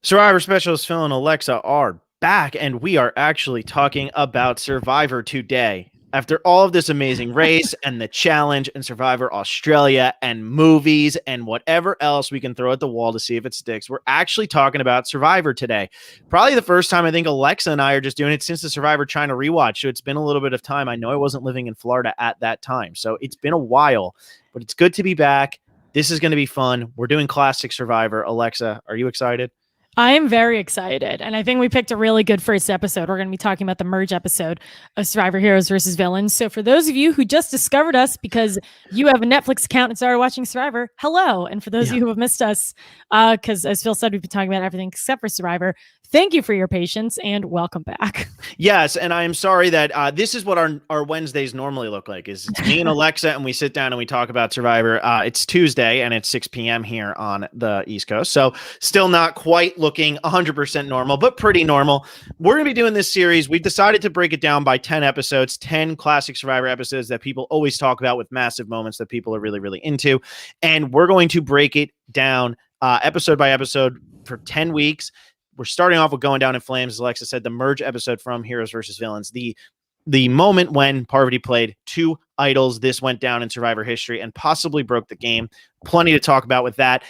Survivor Specialist Phil and Alexa are back, and we are actually talking about Survivor today. After all of this amazing race and the challenge and Survivor Australia and movies and whatever else we can throw at the wall to see if it sticks, we're actually talking about Survivor today. Probably the first time I think Alexa and I are just doing it since the Survivor China rewatch. So it's been a little bit of time. I know I wasn't living in Florida at that time, so it's been a while, but it's good to be back. This is going to be fun. We're doing classic Survivor. Alexa, are you excited? I am very excited. And I think we picked a really good first episode. We're going to be talking about the merge episode of Survivor Heroes versus Villains. So for those of you who just discovered us because you have a Netflix account and started watching Survivor, hello. And for those of you who have missed us, because as Phil said, we've been talking about everything except for Survivor, thank you for your patience and welcome back. Yes, and I am sorry that this is what our Wednesdays normally look like. Is it's me and Alexa, and we sit down and we talk about Survivor. It's Tuesday, and it's 6 p.m. here on the East Coast, so still not quite looking 100% normal, but pretty normal. We're going to be doing this series. We've decided to break it down by 10 episodes, 10 classic Survivor episodes that people always talk about with massive moments that people are really, really into, and we're going to break it down episode by episode for 10 weeks. We're starting off with Going Down in Flames, as Alexa said, the merge episode from Heroes versus Villains. The moment when Parvati played two idols, this went down in Survivor history and possibly broke the game. Plenty to talk about with that.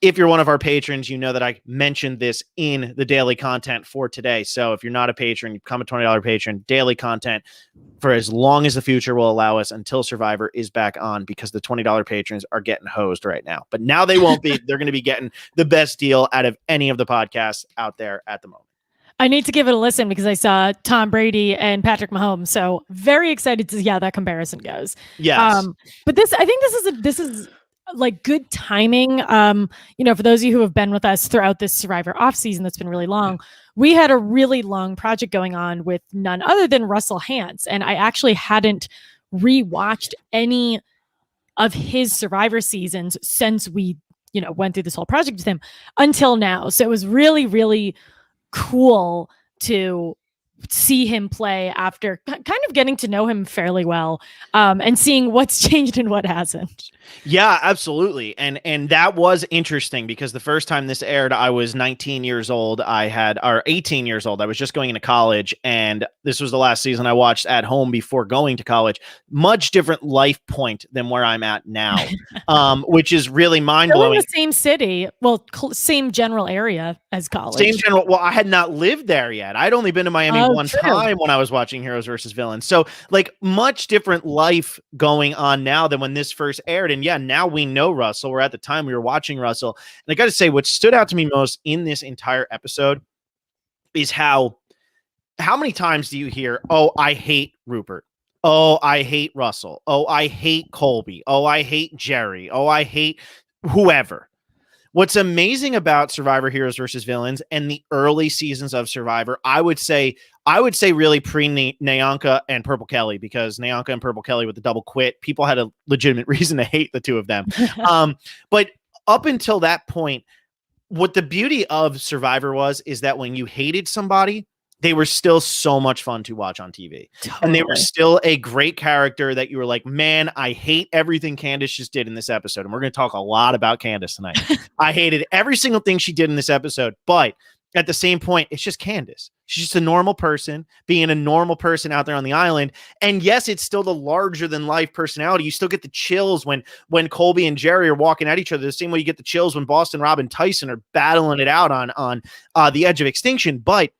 If you're one of our patrons, you know that I mentioned this in the daily content for today. So if you're not a patron, you become a $20 patron, daily content for as long as the future will allow us until Survivor is back on, because the $20 patrons are getting hosed right now. But now they won't be. They're going to be getting the best deal out of any of the podcasts out there at the moment. I need to give it a listen because I saw Tom Brady and Patrick Mahomes. So very excited to see how that comparison goes. Yes. But I think this is like good timing. For those of you who have been with us throughout this Survivor off season that's been really long, we had a really long project going on with none other than Russell Hantz. And I actually hadn't rewatched any of his Survivor seasons since we, went through this whole project with him until now. So it was really, really cool to see him play after kind of getting to know him fairly well, and seeing what's changed and what hasn't. Yeah, absolutely. And that was interesting because the first time this aired, I was 19 years old. 18 years old. I was just going into college, and this was the last season I watched at home before going to college. Much different life point than where I'm at now, which is really mind-blowing. Still in the same city, well, same general area as college. Same general. Well, I had not lived there yet. I'd only been to Miami one time when I was watching Heroes versus Villains. So like much different life going on now than when this first aired. And yeah, now we know Russell, or at the time we were watching Russell. And I got to say, what stood out to me most in this entire episode is how many times do you hear, "Oh, I hate Rupert. Oh, I hate Russell. Oh, I hate Colby. Oh, I hate Jerry. Oh, I hate whoever." What's amazing about Survivor Heroes versus Villains and the early seasons of Survivor, I would say really pre-Nyanka and Purple Kelly, because Nyanka and Purple Kelly with the double quit, people had a legitimate reason to hate the two of them. But up until that point, what the beauty of Survivor is that when you hated somebody, they were still so much fun to watch on TV. Totally. And they were still a great character that you were like, man, I hate everything Candice just did in this episode. And we're going to talk a lot about Candice tonight. I hated every single thing she did in this episode. But at the same point, it's just Candice. She's just a normal person being a normal person out there on the island. And yes, it's still the larger than life personality. You still get the chills when Colby and Jerry are walking at each other, the same way you get the chills when Boston Rob and Tyson are battling it out on the edge of extinction. But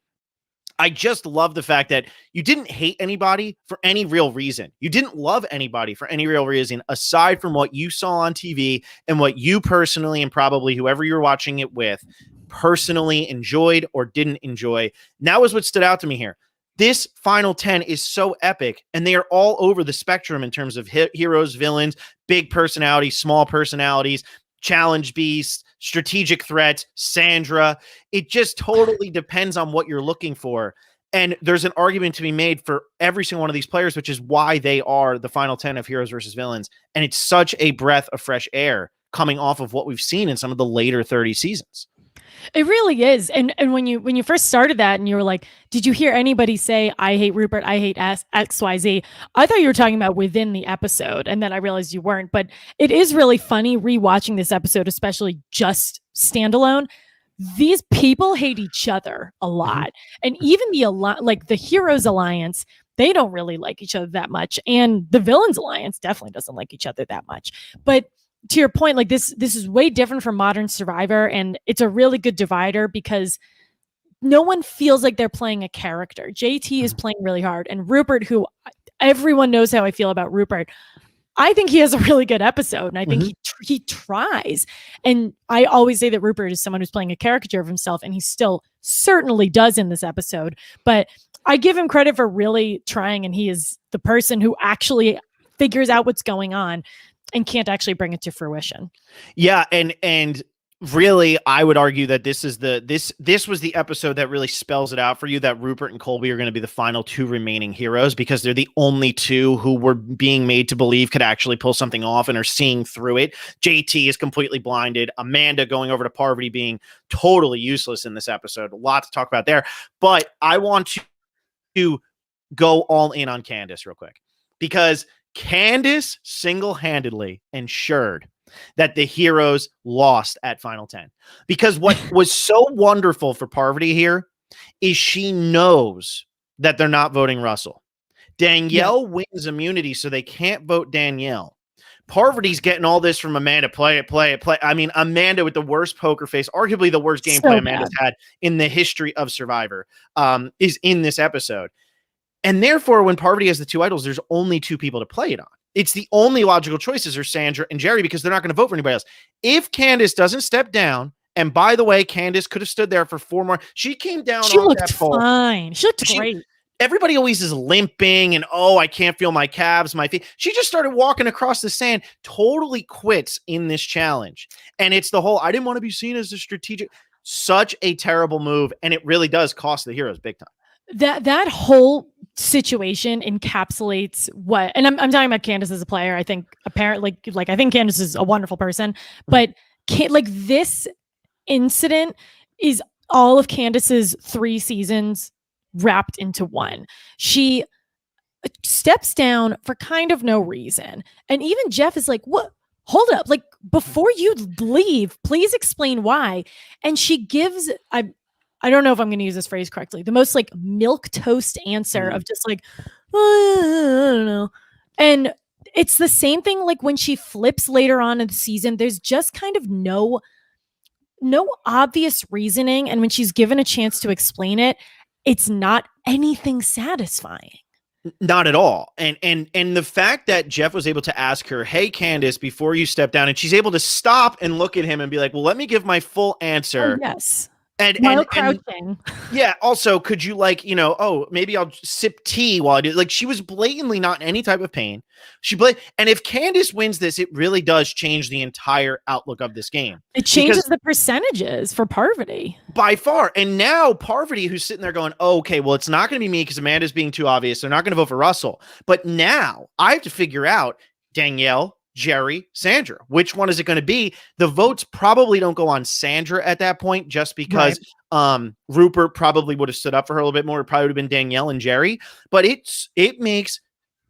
I just love the fact that you didn't hate anybody for any real reason. You didn't love anybody for any real reason, aside from what you saw on TV and what you personally, and probably whoever you're watching it with, personally enjoyed or didn't enjoy. And that was what stood out to me here. This final 10 is so epic, and they are all over the spectrum in terms of heroes, villains, big personalities, small personalities, challenge beasts, strategic threats, Sandra. It just totally depends on what you're looking for. And there's an argument to be made for every single one of these players, which is why they are the final 10 of Heroes versus Villains. And it's such a breath of fresh air coming off of what we've seen in some of the later 30 seasons. It really is. And when you first started that and you were like, did you hear anybody say, I hate Rupert, I hate XYZ? I thought you were talking about within the episode. And then I realized you weren't. But it is really funny rewatching this episode, especially just standalone. these people hate each other a lot. And even the Heroes Alliance, they don't really like each other that much. And the Villains Alliance definitely doesn't like each other that much. But to your point, like this is way different from modern Survivor. And it's a really good divider because no one feels like they're playing a character. JT is playing really hard. And Rupert, who everyone knows how I feel about Rupert, I think he has a really good episode, and I think he tries. And I always say that Rupert is someone who's playing a caricature of himself, and he still certainly does in this episode. But I give him credit for really trying, and he is the person who actually figures out what's going on and can't actually bring it to fruition. Yeah, and really, I would argue that this was the episode that really spells it out for you that Rupert and Colby are going to be the final two remaining heroes, because they're the only two who were being made to believe could actually pull something off and are seeing through it. JT is completely blinded. Amanda going over to Parvati being totally useless in this episode. A lot to talk about there. But I want to go all in on Candice real quick, because Candice single-handedly ensured that the heroes lost at Final 10. Because what was so wonderful for Parvati here is she knows that they're not voting Russell. Danielle wins immunity, so they can't vote Danielle. Parvati's getting all this from Amanda. Play it. I mean, Amanda with the worst poker face, arguably the worst gameplay Amanda's had in the history of Survivor, is in this episode. And therefore, when Parvati has the two idols, there's only two people to play it on. It's the only logical choices are Sandra and Jerry, because they're not going to vote for anybody else. If Candice doesn't step down, and by the way, Candice could have stood there for 4 more. She came down. She looked fine. She looked great. Everybody always is limping and, oh, I can't feel my calves, my feet. She just started walking across the sand, totally quits in this challenge. And it's the whole, I didn't want to be seen as a strategic, such a terrible move. And it really does cost the heroes big time. That whole situation encapsulates what, and I'm talking about Candice as a player. I think apparently, like I think Candice is a wonderful person, but this incident is all of Candice's 3 seasons wrapped into one. She steps down for kind of no reason, and even Jeff is like, "What? Hold up! Like before you leave, please explain why." And she gives I don't know if I'm going to use this phrase correctly, the most like milk toast answer of just like, I don't know. And it's the same thing like when she flips later on in the season, there's just kind of no obvious reasoning. And when she's given a chance to explain it, it's not anything satisfying. Not at all. And the fact that Jeff was able to ask her, hey, Candice, before you step down, and she's able to stop and look at him and be like, well, let me give my full answer. Oh, yes. And crouching. Yeah. Also, could you maybe I'll sip tea while I do. Like, she was blatantly not in any type of pain. And if Candice wins this, it really does change the entire outlook of this game. It changes the percentages for Parvati by far. And now Parvati, who's sitting there going, oh, okay, well, it's not going to be me because Amanda's being too obvious. They're not going to vote for Russell. But now I have to figure out Danielle, Jerry, Sandra. Which one is it going to be? The votes probably don't go on Sandra at that point, just because Rupert probably would have stood up for her a little bit more. It probably would have been Danielle and Jerry. But it makes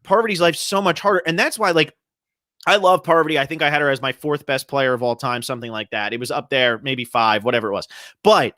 Parvati's life so much harder. And that's why, like, I love Parvati. I think I had her as my 4th best player of all time, something like that. It was up there, maybe 5, whatever it was. But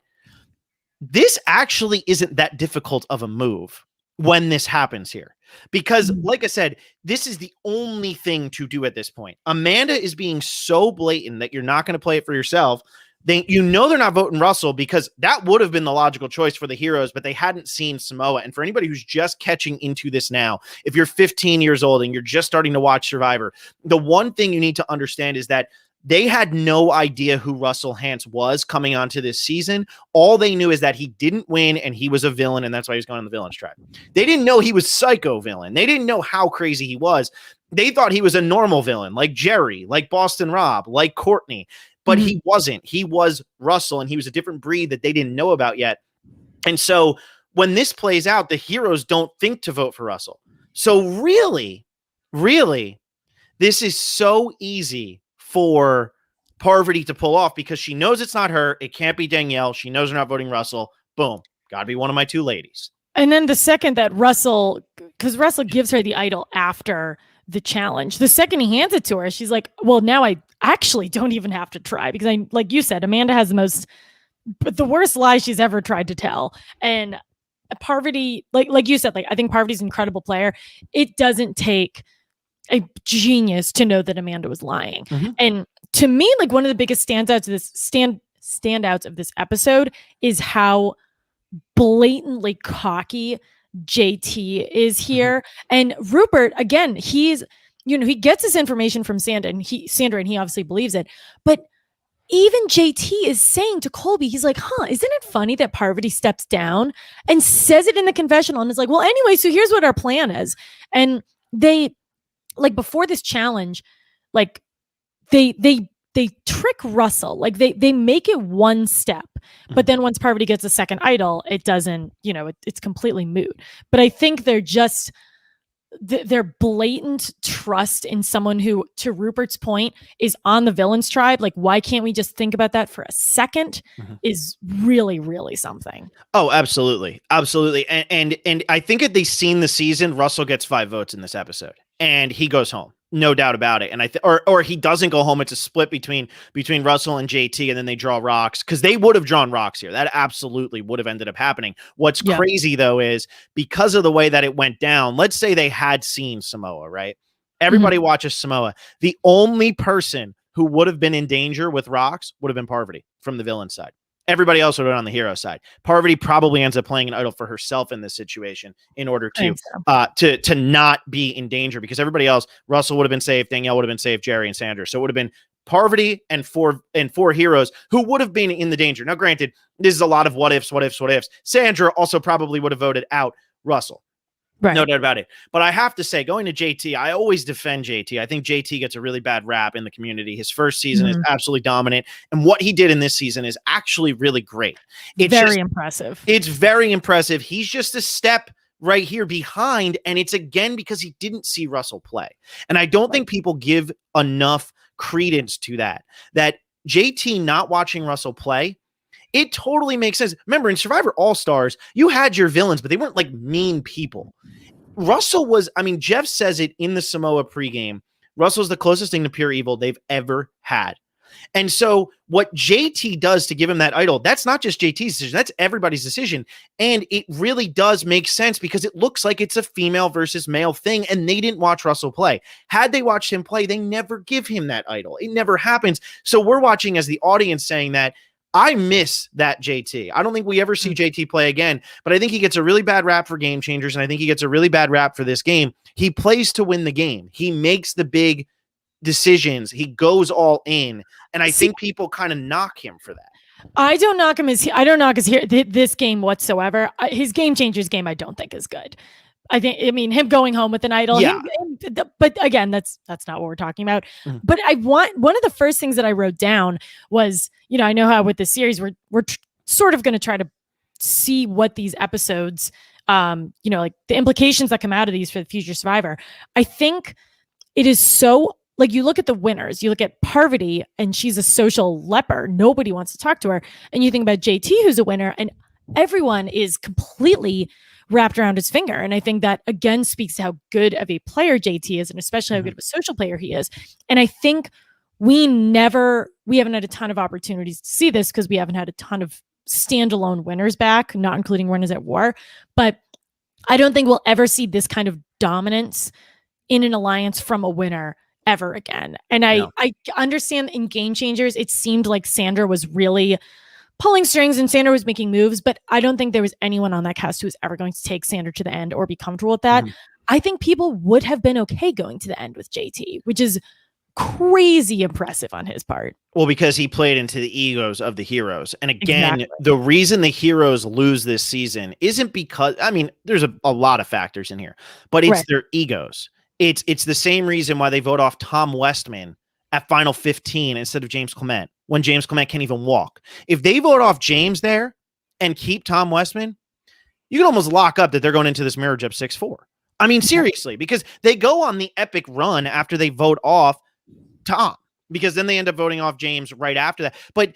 this actually isn't that difficult of a move when this happens here. Because, like I said, this is the only thing to do at this point. Amanda is being so blatant that you're not going to play it for yourself. They're not voting Russell, because that would have been the logical choice for the heroes, but they hadn't seen Samoa. And for anybody who's just catching into this now, if you're 15 years old and you're just starting to watch Survivor, the one thing you need to understand is that they had no idea who Russell Hantz was coming onto this season. All they knew is that he didn't win and he was a villain, and that's why he was going on the villains track. They didn't know he was psycho villain. They didn't know how crazy he was. They thought he was a normal villain, like Jerry, like Boston Rob, like Courtney. But he wasn't. He was Russell, and he was a different breed that they didn't know about yet. And so when this plays out, the heroes don't think to vote for Russell. So really, this is so easy for Parvati to pull off, because she knows it's not her. It can't be Danielle. She knows they're not voting Russell. Boom. Got to be one of my 2 ladies. And then the second that because Russell gives her the idol after the challenge, the second he hands it to her, she's like, well, now I actually don't even have to try, because like you said, Amanda has the most but the worst lie she's ever tried to tell. And Parvati, like you said, like I think Parvati's an incredible player. It doesn't take a genius to know that Amanda was lying. Mm-hmm. And to me, like one of the biggest standouts of this episode is how blatantly cocky JT is here. And Rupert, again, he's, he gets his information from Sandra and he obviously believes it. But even JT is saying to Colby, he's like, isn't it funny that Parvati steps down and says it in the confessional and is like, well, anyway, so here's what our plan is. And they, like before this challenge, like they trick Russell, like they make it one step, but then once Parvati gets a second idol, it doesn't, it's completely moot. But I think they're just their blatant trust in someone who, to Rupert's point, is on the villains tribe. Like, why can't we just think about that for a second? Is really, really something. Oh, absolutely. Absolutely. And I think if they've seen the season, Russell gets 5 votes in this episode and he goes home. No doubt about it. And or he doesn't go home. It's a split between Russell and JT, and then they draw rocks, because they would have drawn rocks here. That absolutely would have ended up happening. What's crazy though is, because of the way that it went down, let's say they had seen Samoa, right? Everybody watches Samoa. The only person who would have been in danger with rocks would have been Parvati from the villain side. Everybody else would have been on the hero side. Parvati probably ends up playing an idol for herself in this situation in order to not be in danger, because everybody else, Russell would have been safe, Danielle would have been safe, Jerry and Sandra. So it would have been Parvati and four heroes who would have been in the danger. Now, granted, this is a lot of what ifs. Sandra also probably would have voted out Russell. Right. No doubt about it. But I have to say, going to JT, I always defend JT. I think JT gets a really bad rap in the community. His first season is absolutely dominant. And what he did in this season is actually really great. It's very impressive. It's very impressive. He's just a step right here behind. And it's again because he didn't see Russell play. And I don't think people give enough credence to that JT not watching Russell play, it totally makes sense. Remember, in Survivor All-Stars, you had your villains, but they weren't like mean people. Russell was, Jeff says it in the Samoa pregame. Russell's the closest thing to pure evil they've ever had. And so what JT does to give him that idol, that's not just JT's decision, that's everybody's decision. And it really does make sense, because it looks like it's a female versus male thing, and they didn't watch Russell play. Had they watched him play, they never give him that idol. It never happens. So we're watching as the audience saying that, I miss that JT. I don't think we ever see JT play again, but I think he gets a really bad rap for Game Changers, and I think he gets a really bad rap for this game. He plays to win the game. He makes the big decisions. He goes all in, and I think people kind of knock him for that. I don't knock him this game whatsoever. His Game Changers game, I don't think is good. Him going home with an idol. Yeah. But again, that's not what we're talking about. But one of the first things that I wrote down was, I know how with this series we're sort of going to try to see what these episodes, like the implications that come out of these for the future Survivor. I think it is so, like, you look at the winners, you look at Parvati, and she's a social leper. Nobody wants to talk to her. And you think about JT, who's a winner, and everyone is completely wrapped around his finger. And I think that again speaks to how good of a player JT is, and especially how good of a social player he is. And I think we haven't had a ton of opportunities to see this, because we haven't had a ton of standalone winners back, not including Winners at War. But I don't think we'll ever see this kind of dominance in an alliance from a winner ever again. And I understand in Game Changers, it seemed like Sandra was really pulling strings and Sandra was making moves, but I don't think there was anyone on that cast who was ever going to take Sandra to the end or be comfortable with that. I think people would have been okay going to the end with JT, which is crazy impressive on his part. Well, because he played into the egos of the heroes. And again, the reason the heroes lose this season isn't because, there's a lot of factors in here, but it's their egos. It's the same reason why they vote off Tom Westman at Final 15 instead of James Clement, when James Clement can't even walk. If they vote off James there and keep Tom Westman, you can almost lock up that they're going into this mirror jump 6-4. Seriously, because they go on the epic run after they vote off Tom, because then they end up voting off James right after that. But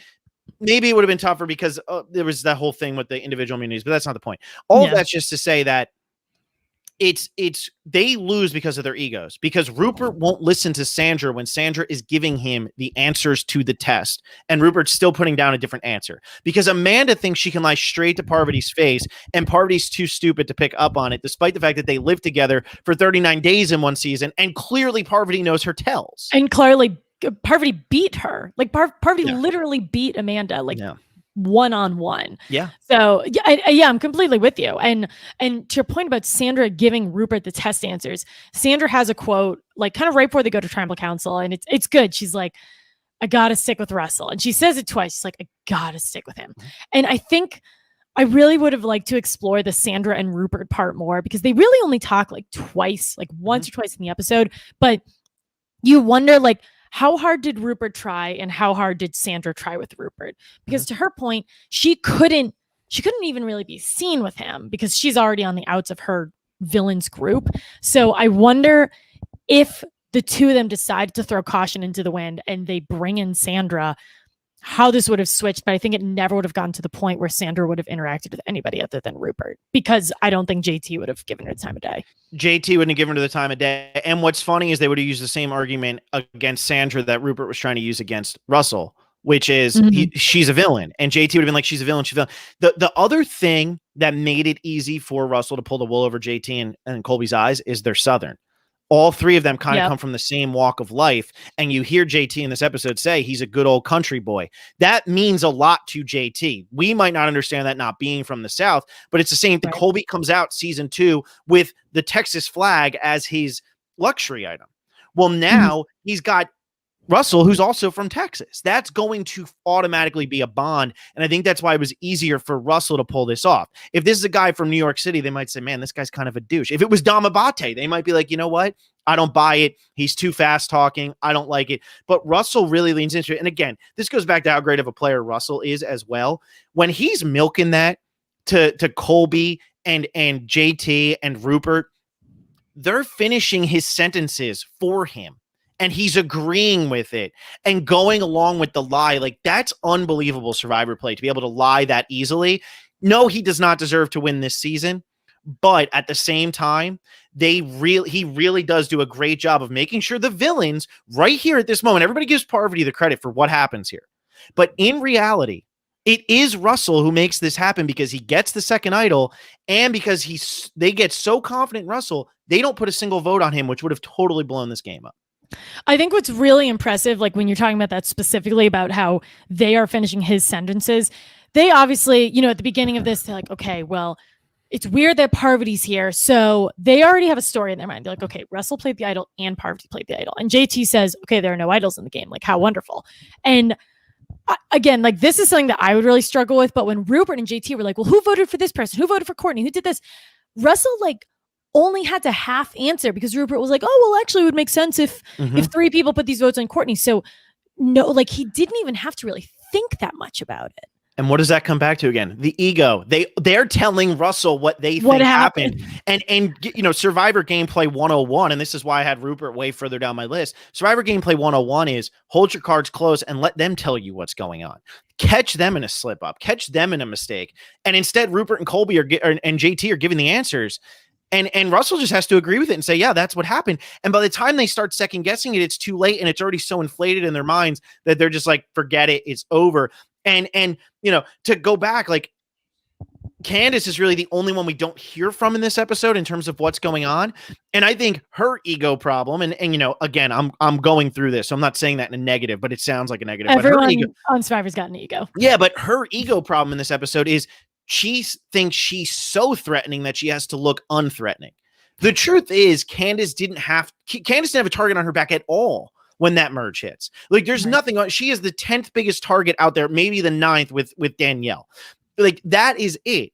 maybe it would have been tougher because there was that whole thing with the individual immunities, but that's not the point. All of that's just to say that they lose because of their egos, because Rupert won't listen to Sandra when Sandra is giving him the answers to the test, and Rupert's still putting down a different answer, because Amanda thinks she can lie straight to Parvati's face, and Parvati's too stupid to pick up on it, despite the fact that they lived together for 39 days in one season, and clearly Parvati knows her tells. And clearly Parvati beat her. Like Parvati literally beat Amanda. Like one-on-one. Yeah. So I'm completely with you. And to your point about Sandra giving Rupert the test answers, Sandra has a quote like kind of right before they go to tribal council, and it's good. She's like, I gotta stick with Russell. And she says it twice. She's like, I gotta stick with him. And I think I really would have liked to explore the Sandra and Rupert part more, because they really only talk like twice, like once or twice in the episode. But you wonder, like, how hard did Rupert try and how hard did Sandra try with Rupert? Because to her point, she couldn't even really be seen with him because she's already on the outs of her villains group. So I wonder if the two of them decide to throw caution into the wind and they bring in Sandra, how this would have switched. But I think it never would have gotten to the point where Sandra would have interacted with anybody other than Rupert, because I don't think JT would have given her the time of day. JT wouldn't have given her the time of day. And what's funny is they would have used the same argument against Sandra that Rupert was trying to use against Russell, which is she's a villain. And JT would have been like, she's a villain. She's a villain. The other thing that made it easy for Russell to pull the wool over JT and Colby's eyes is they're Southern. All three of them kind of come from the same walk of life. And you hear JT in this episode say he's a good old country boy. That means a lot to JT. We might not understand that, not being from the South, but it's the same thing. Colby comes out season 2 with the Texas flag as his luxury item. Well, now he's got Russell, who's also from Texas. That's going to automatically be a bond. And I think that's why it was easier for Russell to pull this off. If this is a guy from New York City, they might say, man, this guy's kind of a douche. If it was Dom Abate, they might be like, you know what? I don't buy it. He's too fast talking. I don't like it. But Russell really leans into it. And again, this goes back to how great of a player Russell is as well. When he's milking that to Colby and JT and Rupert, they're finishing his sentences for him. And he's agreeing with it and going along with the lie. Like, that's unbelievable Survivor play, to be able to lie that easily. No, he does not deserve to win this season, but at the same time, he really does do a great job of making sure the villains right here at this moment, everybody gives Parvati the credit for what happens here. But in reality, it is Russell who makes this happen, because he gets the second idol, and because they get so confident in Russell, they don't put a single vote on him, which would have totally blown this game up. I think what's really impressive, like when you're talking about that specifically about how they are finishing his sentences, they obviously, at the beginning of this, they're like, okay, well, it's weird that Parvati's here. So they already have a story in their mind. They're like, okay, Russell played the idol and Parvati played the idol. And JT says, okay, there are no idols in the game. Like, how wonderful. And again, like, this is something that I would really struggle with. But when Rupert and JT were like, well, who voted for this person? Who voted for Courtney? Who did this? Russell, like, only had to half answer, because Rupert was like, oh, well, actually it would make sense if 3 people put these votes on Courtney. So no, like, he didn't even have to really think that much about it. And what does that come back to again? The ego. They're telling Russell what they think happened. And Survivor Gameplay 101, and this is why I had Rupert way further down my list. Survivor Gameplay 101 is hold your cards close and let them tell you what's going on. Catch them in a slip up. Catch them in a mistake. And instead, Rupert and Colby and JT are giving the answers. And Russell just has to agree with it and say, yeah, that's what happened. And by the time they start second guessing it, it's too late, and it's already so inflated in their minds that they're just like, forget it, it's over. And to go back, like, Candice is really the only one we don't hear from in this episode in terms of what's going on. And I think her ego problem, and again, I'm going through this, so I'm not saying that in a negative, but it sounds like a negative. Everyone on Survivor's got an ego. Yeah, but her ego problem in this episode is she thinks she's so threatening that she has to look unthreatening. The truth is, Candice didn't have a target on her back at all when that merge hits. Like, there's nothing on. She is the 10th biggest target out there, maybe the 9th with Danielle. Like, that is it.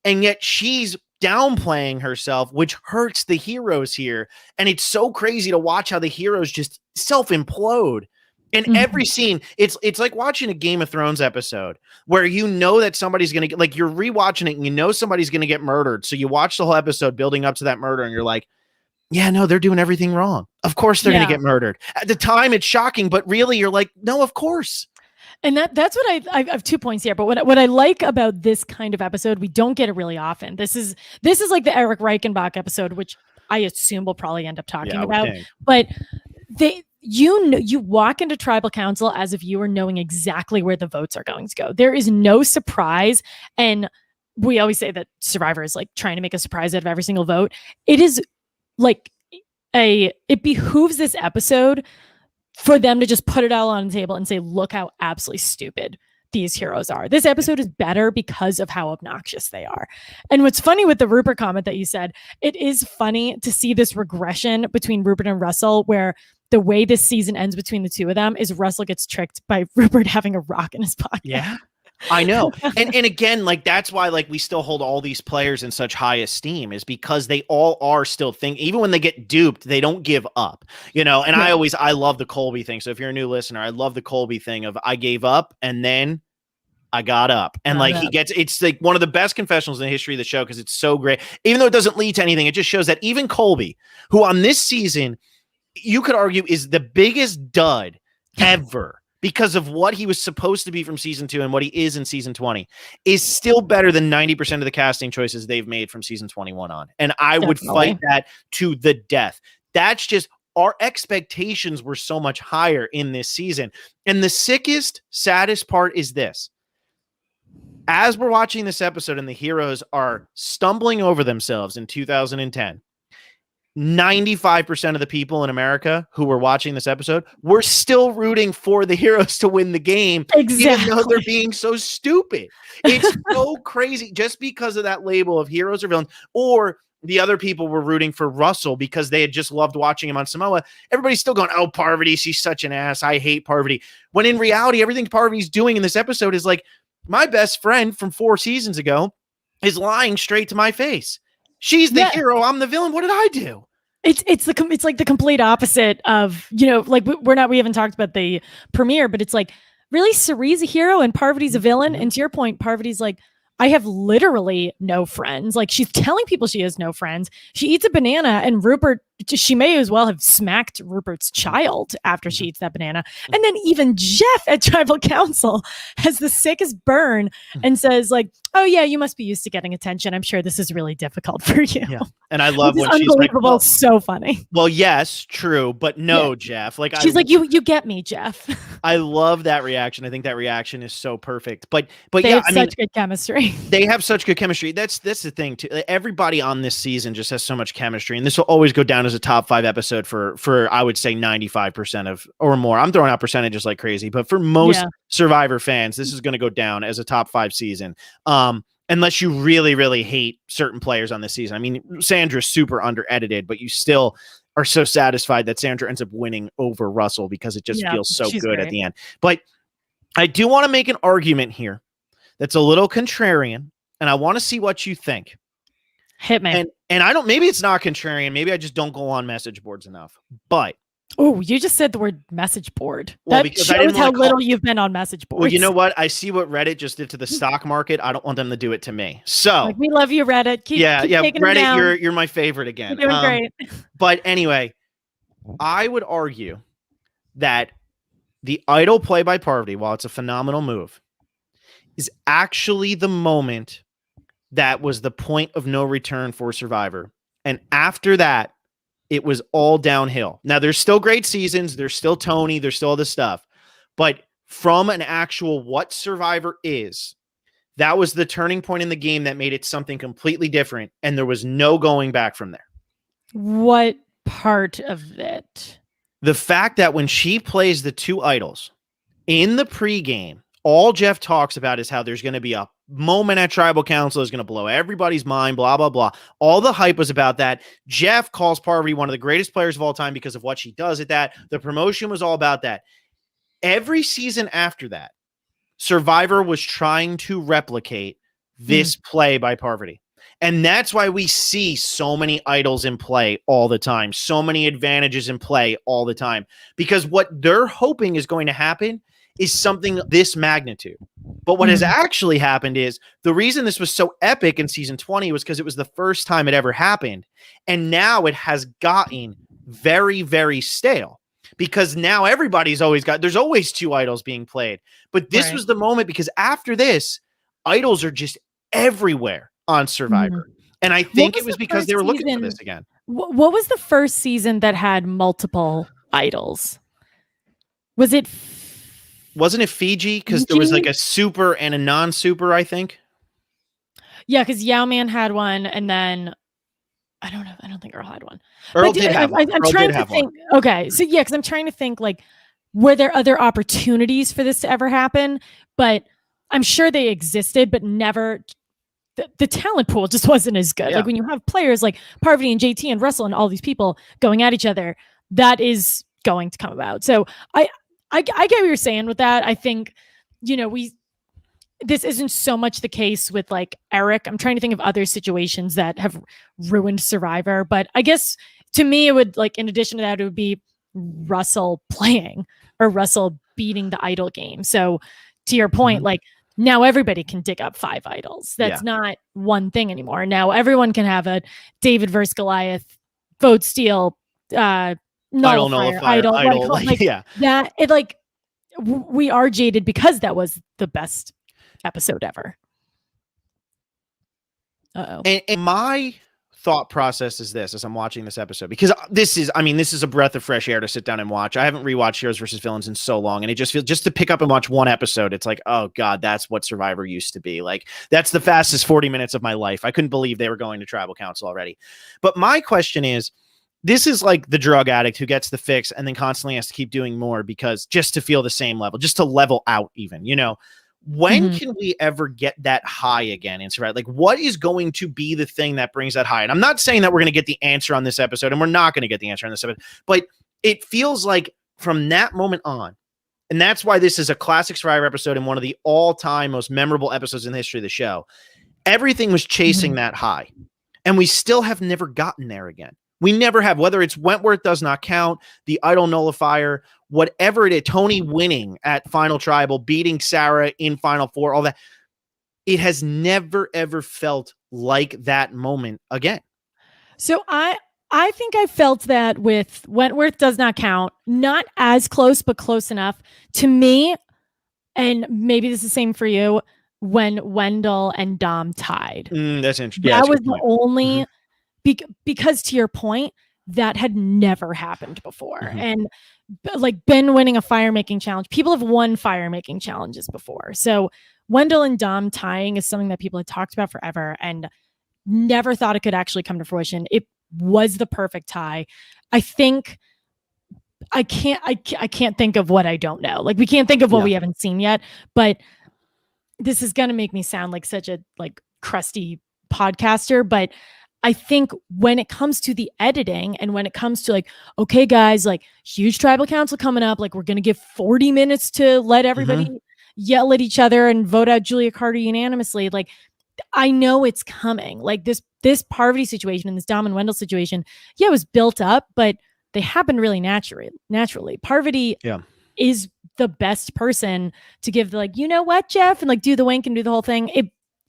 And yet she's downplaying herself, which hurts the heroes here. And it's so crazy to watch how the heroes just self-implode. In every scene, it's like watching a Game of Thrones episode where that somebody's going to get, like, you're rewatching it and somebody's going to get murdered. So you watch the whole episode building up to that murder and you're like, yeah, no, they're doing everything wrong. Of course they're going to get murdered. At the time, it's shocking, but really you're like, no, of course. And that's what I have 2 points here. But what I like about this kind of episode, we don't get it really often. This is like the Eric Reichenbach episode, which I assume we'll probably end up talking about. But you walk into tribal council as if you are knowing exactly where the votes are going to go. There is no surprise. And we always say that Survivor is like trying to make a surprise out of every single vote. It is like it behooves this episode for them to just put it all on the table and say, look how absolutely stupid these heroes are. This episode is better because of how obnoxious they are. And what's funny with the Rupert comment that you said, it is funny to see this regression between Rupert and Russell, where the way this season ends between the two of them is Russell gets tricked by Rupert having a rock in his pocket. Yeah. I know. And again, like, that's why, like, we still hold all these players in such high esteem, is because they all are still thinking, even when they get duped, they don't give up, you know? And I love the Colby thing. So if you're a new listener, I love the Colby thing of I gave up and then I got up. And it's like one of the best confessionals in the history of the show, because it's so great. Even though it doesn't lead to anything, it just shows that even Colby, who on this season, you could argue is the biggest dud ever, because of what he was supposed to be from season 2 and what he is in season 20, is still better than 90% of the casting choices they've made from season 21 on. And I would fight that to the death. That's just, our expectations were so much higher in this season. And the sickest, saddest part is this. As we're watching this episode and the heroes are stumbling over themselves in 2010, 95% of the people in America who were watching this episode were still rooting for the heroes to win the game, even though they're being so stupid. It's so crazy, just because of that label of heroes or villains. Or the other people were rooting for Russell because they had just loved watching him on Samoa. Everybody's still going, oh, Parvati, she's such an ass. I hate Parvati. When in reality, everything Parvati's doing in this episode is like, my best friend from 4 seasons ago is lying straight to my face. She's the hero. I'm the villain. What did I do? It's like the complete opposite of, you know, like we haven't talked about the premiere, but it's like, really, Cerie's a hero and Parvati's a villain. And to your point, Parvati's like, I have literally no friends. Like, she's telling people she has no friends. She eats a banana, and Rupert, she may as well have smacked Rupert's child after she eats that banana. And then even Jeff at Tribal Council has the sickest burn and says like, oh yeah, you must be used to getting attention. I'm sure this is really difficult for you. Yeah. And I love when she's like, well, so funny. Well, yes, true, but no, Jeff. Like, she's like, you get me, Jeff. I love that reaction. I think that reaction is so perfect. But they have such good chemistry. They have such good chemistry. That's the thing too. Everybody on this season just has so much chemistry, and this will always go down as a top 5 episode for I would say 95% of or more. I'm throwing out percentages like crazy, but for most Survivor fans, this is going to go down as a top 5 season. Unless you really, really hate certain players on this season. I mean, Sandra's super under-edited, but you still are so satisfied that Sandra ends up winning over Russell because it just feels so good great at the end. But I do want to make an argument here that's a little contrarian, and I want to see what you think. Hit me. And I don't, maybe it's not contrarian. Maybe I just don't go on message boards enough. But oh, you just said the word message board. Well, that shows how little you've been on message boards. Well, you know what? I see what Reddit just did to the stock market. I don't want them to do it to me. So like, we love you, Reddit. Keep Reddit, you're my favorite again. You're doing great. But anyway, I would argue that the idol play by Parvati, while it's a phenomenal move, is actually the moment that was the point of no return for Survivor. And after that, it was all downhill. Now, there's still great seasons. There's still Tony. There's still all this stuff. But from an actual what Survivor is, that was the turning point in the game that made it something completely different. And there was no going back from there. What part of it? The fact that when she plays the 2 idols in the pregame, all Jeff talks about is how there's going to be a moment at Tribal Council is going to blow everybody's mind, blah, blah, blah. All the hype was about that. Jeff calls Parvati one of the greatest players of all time because of what she does at that. The promotion was all about that. Every season after that, Survivor was trying to replicate this play by Parvati. And that's why we see so many idols in play all the time, so many advantages in play all the time, because what they're hoping is going to happen is something this magnitude. But what has actually happened is the reason this was so epic in season 20 was because it was the first time it ever happened. And now it has gotten very, very stale because now everybody's there's always two idols being played. But this was the moment, because after this, idols are just everywhere on Survivor. And I think it was because they were looking for this again. What was the first season that had multiple idols? Wasn't it Fiji? Because there was like a super and a non-super, I think. Yeah, because Yao Man had one, and then I don't know. I don't think Earl had one. Earl did have one. I'm trying to think. Okay, so yeah, because I'm trying to think, like, were there other opportunities for this to ever happen? But I'm sure they existed, but never. The talent pool just wasn't as good. Yeah. Like when you have players like Parvati and JT and Russell and all these people going at each other, that is going to come about. So I get what you're saying with that. I think, this isn't so much the case with like Eric. I'm trying to think of other situations that have ruined Survivor, but I guess to me, it would, like, in addition to that, it would be Russell playing or Russell beating the idol game. So to your point, like, now everybody can dig up 5 idols. That's not one thing anymore. Now everyone can have a David versus Goliath, vote steal, nullifier, idol. That it, like, we are jaded because that was the best episode ever. And my thought process is this, as I'm watching this episode, because this is a breath of fresh air to sit down and watch. I haven't rewatched Heroes versus Villains in so long, and it just feels, just to pick up and watch one episode, it's like, oh God, that's what Survivor used to be. Like, that's the fastest 40 minutes of my life. I couldn't believe they were going to tribal council already. But my question is, this is like the drug addict who gets the fix and then constantly has to keep doing more because just to feel the same level, just to level out even, when can we ever get that high again in Survivor? Like, what is going to be the thing that brings that high? And I'm not saying that we're going to get the answer on this episode, and we're not going to get the answer on this episode, but it feels like from that moment on, and that's why this is a classic Survivor episode and one of the all-time most memorable episodes in the history of the show. Everything was chasing that high, and we still have never gotten there again. We never have, whether it's Wentworth does not count, the idol nullifier, whatever it is, Tony winning at Final Tribal, beating Sarah in Final Four, all that. It has never, ever felt like that moment again. So I think I felt that with Wentworth does not count, not as close, but close enough to me. And maybe this is the same for you, when Wendell and Dom tied. That's interesting. That was the only... because to your point, that had never happened before. And like Ben winning a fire making challenge, people have won fire making challenges before. So Wendell and Dom tying is something that people had talked about forever and never thought it could actually come to fruition. It was the perfect tie. I think I can't think of what I don't know. Like, we can't think of what we haven't seen yet, but this is going to make me sound like such a like crusty podcaster, but I think when it comes to the editing and when it comes to like, okay, guys, like huge tribal council coming up, like we're going to give 40 minutes to let everybody yell at each other and vote out Julia Carter unanimously. Like, I know it's coming. Like this Parvati situation and this Dom and Wendell situation, it was built up, but they happened really naturally. Parvati is the best person to give the, like, you know what, Jeff, and like do the wink and do the whole thing.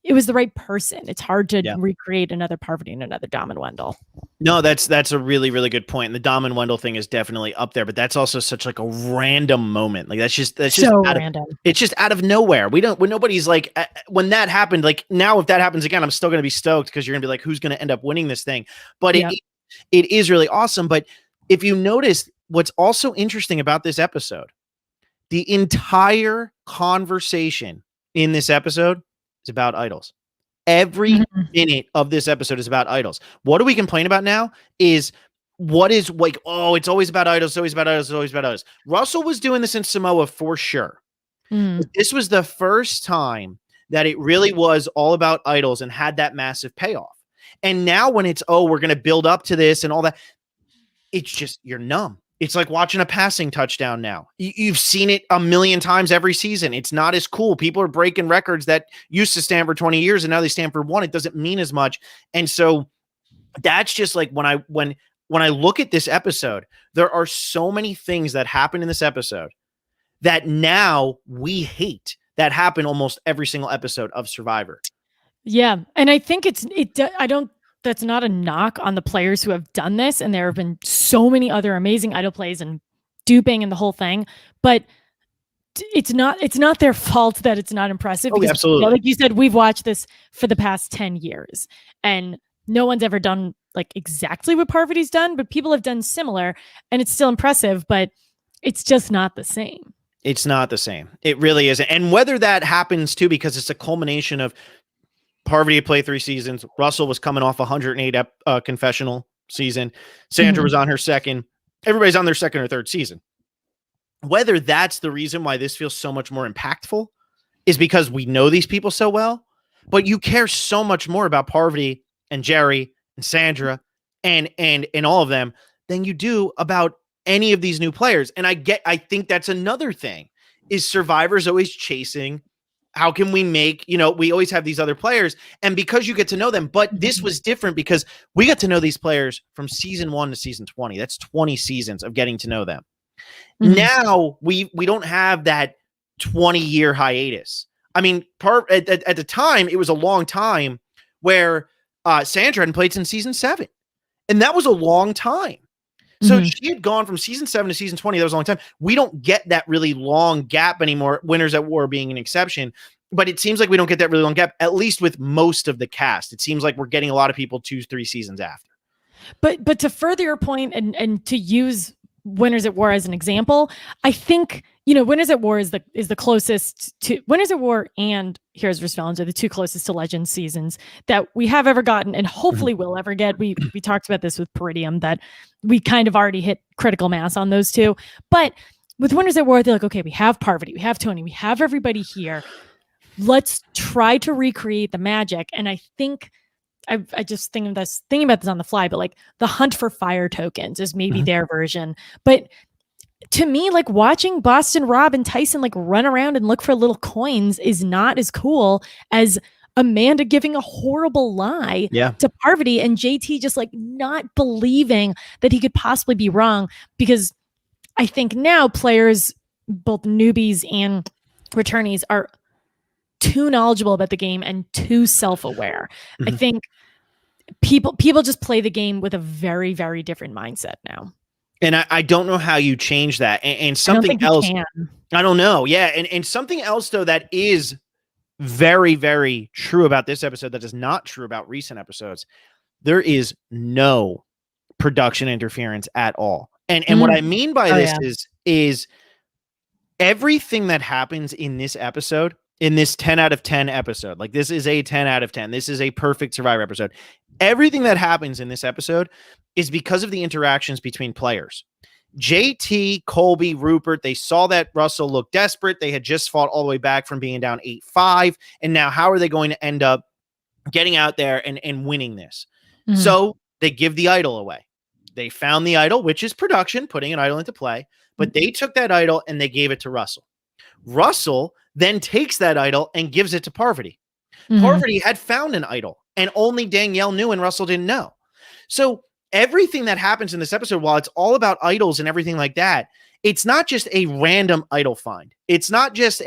It was the right person. It's hard to recreate another Parvati and another Dom and Wendell. No, that's a really, really good point. And the Dom and Wendell thing is definitely up there, but that's also such like a random moment. Like that's just so random. It's just out of nowhere. When nobody's like, when that happened, like now, if that happens again, I'm still going to be stoked because you're going to be like, who's going to end up winning this thing? But it is really awesome. But if you notice, what's also interesting about this episode, the entire conversation in this episode, about idols. Every minute of this episode is about idols. What do we complain about now is what is like, oh, it's always about idols, it's always about idols, it's always about idols. Russell was doing this in Samoa for sure. This was the first time that it really was all about idols and had that massive payoff. And now when it's, oh, we're going to build up to this and all that, it's just, you're numb. It's like watching a passing touchdown now. You've seen it a million times every season. It's not as cool. People are breaking records that used to stand for 20 years and now they stand for 1. It doesn't mean as much. And so that's just like when I look at this episode, there are so many things that happen in this episode that now we hate that happen almost every single episode of Survivor. Yeah. And I think that's not a knock on the players who have done this. And there have been so many other amazing idol plays and duping and the whole thing, but it's not their fault that it's not impressive. Because, absolutely. Like you said, we've watched this for the past 10 years and no one's ever done like exactly what Parvati's done, but people have done similar and it's still impressive, but it's just not the same. It's not the same. It really isn't. And whether that happens too, because it's a culmination of Parvati had played 3 seasons. Russell was coming off 108 confessional season. Sandra was on her second. Everybody's on their second or third season. Whether that's the reason why this feels so much more impactful is because we know these people so well, but you care so much more about Parvati and Jerry and Sandra and all of them than you do about any of these new players. And I think that's another thing is Survivor's always chasing. How can we make, we always have these other players and because you get to know them, but this was different because we got to know these players from season 1 to season 20. That's 20 seasons of getting to know them. Now we don't have that 20-year hiatus. I mean, at the time, it was a long time where Sandra hadn't played since season 7. And that was a long time. So she had gone from season 7 to season 20. That was a long time. We don't get that really long gap anymore, Winners at War being an exception. But it seems like we don't get that really long gap, at least with most of the cast. It seems like we're getting a lot of people 2-3 seasons after. But to further your point and to use Winners at War as an example, I think, Winners at War is the closest to Winners at War and Heroes vs. Villains are the 2 closest to Legends seasons that we have ever gotten and hopefully will ever get. We talked about this with Peridium that we kind of already hit critical mass on those 2. But with Winners at War, they're like, okay, we have Parvati, we have Tony, we have everybody here. Let's try to recreate the magic. And I think I just thinking about this on the fly, but like the hunt for fire tokens is maybe their version. But to me, like watching Boston Rob and Tyson like run around and look for little coins is not as cool as Amanda giving a horrible lie to Parvati and JT just like not believing that he could possibly be wrong. Because I think now players, both newbies and returnees, are too knowledgeable about the game and too self-aware. I think people just play the game with a very, very different mindset now. And I don't know how you change that. And something else, I don't know. Yeah. And something else though, that is very, very true about this episode that is not true about recent episodes. There is no production interference at all. And what I mean by this is everything that happens in this episode, in this 10 out of 10 episode, like this is a 10 out of 10. This is a perfect Survivor episode. Everything that happens in this episode is because of the interactions between players. JT, Colby, Rupert, they saw that Russell looked desperate. They had just fought all the way back from being down 8-5. And now how are they going to end up getting out there and winning this? So they give the idol away. They found the idol, which is production, putting an idol into play. But they took that idol and they gave it to Russell. Russell then takes that idol and gives it to Parvati. Parvati had found an idol and only Danielle knew and Russell didn't know. So everything that happens in this episode, while it's all about idols and everything like that, it's not just a random idol find. It's not just